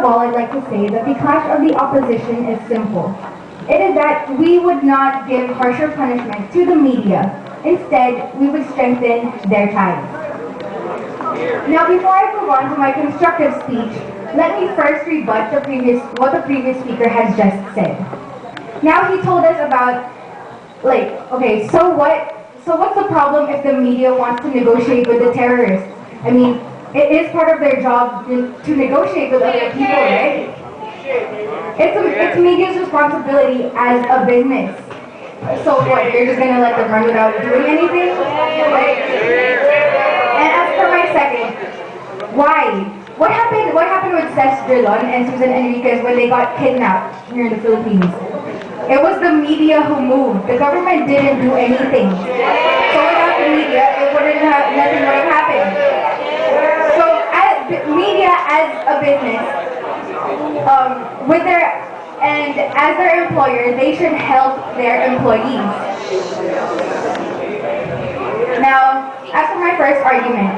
of all, I'd like to say that the clash of the opposition is simple. It is that we would not give harsher punishment to the media. Instead, we would strengthen their ties. Now, before I move on to my constructive speech, let me first rebut what the previous speaker has just said. Now, he told us about, okay, so what's the problem if the media wants to negotiate with the terrorists? I mean, it is part of their job to negotiate with other people, right? It's media's responsibility as a business. So what, you're just gonna let them run without doing anything? And as for my second, why? What happened with Cesc Drilon and Susan Enriquez when they got kidnapped here in the Philippines? It was the media who moved. The government didn't do anything. So without the media, nothing would have happened. So media as a business, as their employer, they should help their employees. Now, as for my first argument,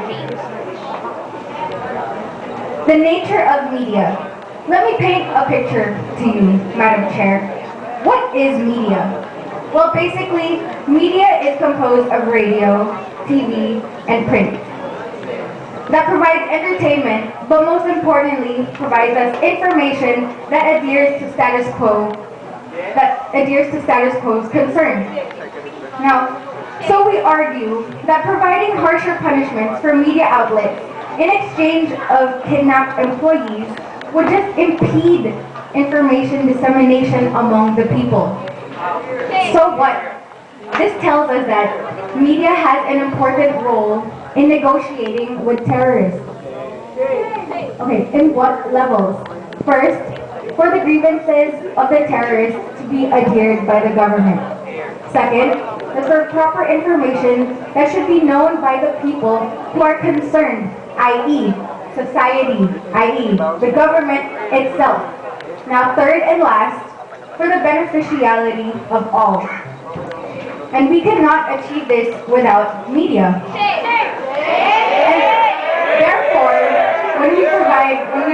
the nature of media. Let me paint a picture to you, Madam Chair. What is media? Well, basically, media is composed of radio, TV, and print. That provides entertainment, but most importantly, provides us information that adheres to status quo's concerns. Now, so we argue that providing harsher punishments for media outlets in exchange of kidnapped employees would just impede information dissemination among the people. So what? This tells us that media has an important role in negotiating with terrorists. Okay, in what levels? First, for the grievances of the terrorists to be adhered by the government. Second, for proper information that should be known by the people who are concerned, i.e., society, i.e., the government itself. Now, third and last, for the beneficiality of all. And we cannot achieve this without media. And therefore, when we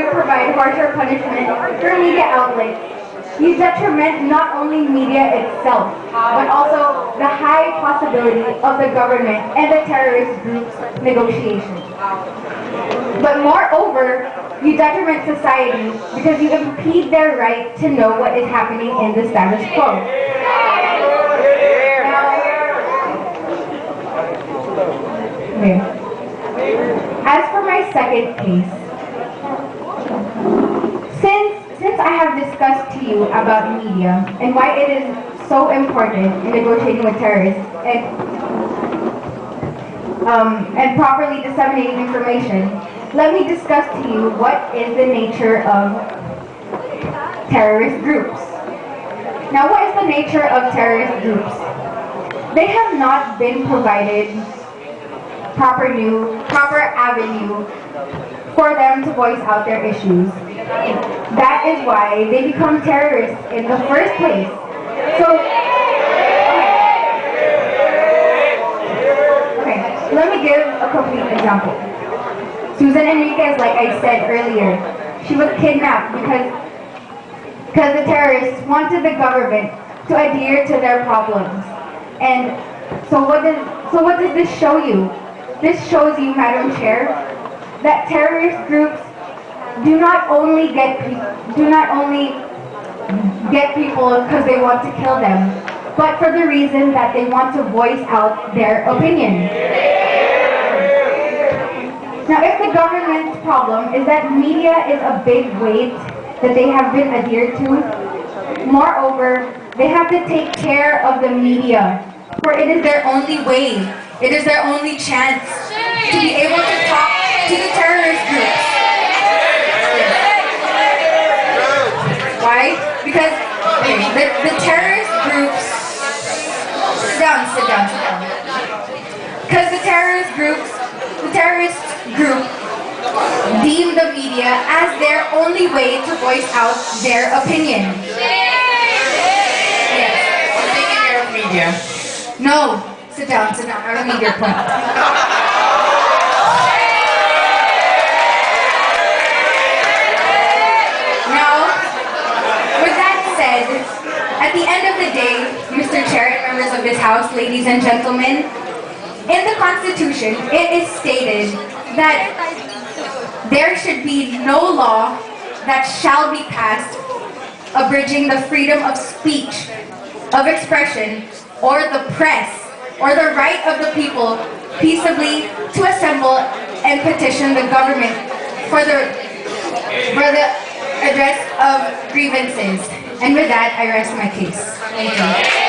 provide harsher punishment for media outlets, you detriment not only media itself, but also the high possibility of the government and the terrorist groups' negotiations. But moreover, you detriment society because you impede their right to know what is happening in the status quo. As for my second case, since I have discussed to you about media and why it is so important in negotiating with terrorists and properly disseminating information, let me discuss to you what is the nature of terrorist groups. Now, what is the nature of terrorist groups? They have not been provided proper avenue for them to voice out their issues. That is why they become terrorists in the first place. So, okay, let me give a complete example. Susan Enriquez, like I said earlier, she was kidnapped because the terrorists wanted the government to adhere to their problems. And so what does this show you? This shows you, Madam Chair, that terrorist groups do not only get people because they want to kill them, but for the reason that they want to voice out their opinion. Now, if the government's problem is that media is a big weight that they have been adhered to, moreover, they have to take care of the media, for it is their only way, it is their only chance to be able to talk to the terrorist groups. Why? Because the terrorist groups, sit down. Because the terrorist group deem the media as their only way to voice out their opinion. Yes. Taking care of media. No, sit down. I don't need your point. House, ladies and gentlemen, in the Constitution, it is stated that there should be no law that shall be passed abridging the freedom of speech, of expression, or the press, or the right of the people peaceably to assemble and petition the government for the address of grievances. And with that, I rest my case. Thank you.